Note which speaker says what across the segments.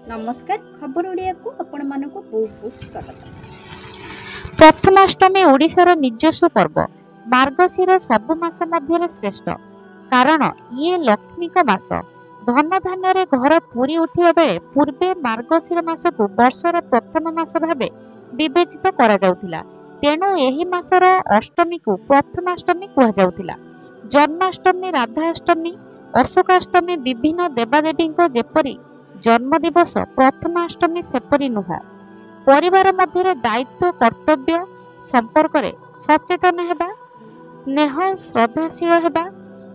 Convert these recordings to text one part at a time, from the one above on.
Speaker 1: नमस्कार खबर ओडिया को आपण मानक बहुत बहुत स्वागत।
Speaker 2: प्रथमाष्टमी ओडिशार निजस्व पर्व। मार्गशीर सबु मास मध्य श्रेष्ठ, कारण ये लक्ष्मी का मास। धन धान्य घर पूरी उठिबा बेले पूर्वे मार्गशीर मास को वर्षर प्रथम मास भावे विवेचित करा जाउथिला। तेणु एही मासर अष्टमी को प्रथमाष्टमी कहा जाउथिला। जन्माष्टमी, राधाष्टमी, अशोकाष्टमी विभिन्न देवादेवी जेपरी जन्म दिवस, प्रथमाष्टमी सेपरी नुह। परिवार मध्य दायित्व कर्तव्य संपर्क में सचेतन हेबा, स्नेह श्रद्धाशील हेबा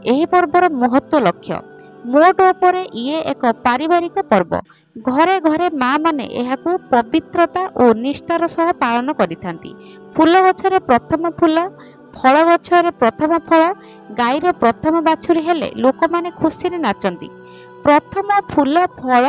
Speaker 2: एही पर्वर महत्व लक्ष्य। मोट उपरे ये एक पारिवारिक पर्व। घरे घरे माँ माने एहाकु पवित्रता और निष्ठार सह पालन करिथांती। फूल गछरे प्रथम फूल, फल गछरे प्रथम फल, गाईर प्रथम बाछुरी हेले लोक माने खुशी रे नाचंती। प्रथम फूल फल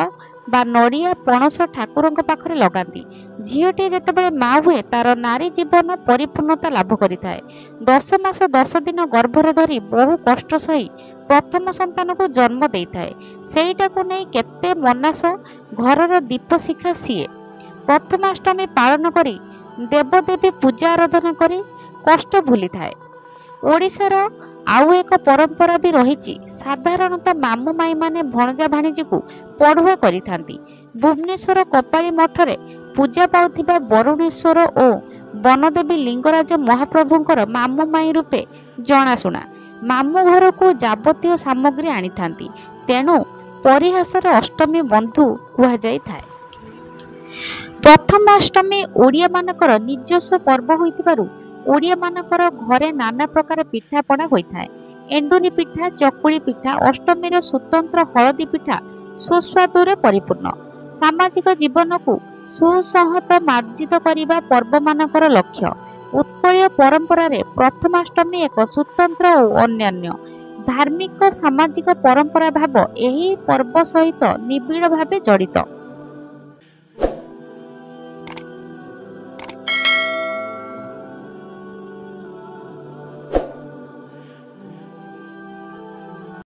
Speaker 2: बा नड़िया पणस ठाकुर पाखरे लगाती। झीटी जितेबाला माँ हुए तार नारी जीवन परिपूर्णता लाभ करिथाए। 10 मास 10 दिन गर्भरे धरी बहु कष्ट सही प्रथम संतान को जन्म देइथाए। सेईटाकु नै केते मनास घरर दीप शिखा सीए। प्रथमाष्टमी पालन करी देवदेवी पूजा आराधना करी कष्ट भूली थाए। ओडिशार आउ एक परंपरा भी रही। साधारणतः मामू माई माने भणजा भाणीजी को पढ़ुआ करिथांती। भुवनेश्वर कपाली मठरे पूजा पाउथिबा वरुणेश्वर और बनदेवी लिंगराज महाप्रभुंकर मामू माई रूपे जनाशुना। मामू घर को जाबतीय सामग्री आनी थांती। तेणु परिहासर अष्टमी बंधु कहा जाई थाए। प्रथमाष्टमी ओडिया मानकर निजस्व पर्व होइतिबारु ओडिया मानकर घरे नाना प्रकार पिठा पड़ा होइथाए। एंडुरी पिठा, चकुली पिठा, अष्टमीर स्वतंत्र हलदी पिठा सुस्वादुरे परिपूर्ण। सामाजिक जीवन को सुसंहत मार्जित करिबा पर्व मानकर लक्ष्य। उत्कलीय परंपरा रे प्रथमाष्टमी एक स्वतंत्र और अन्यान्य धार्मिक सामाजिक परंपरा भाव एही पर्व सहित निबिड़ भावे जड़ित।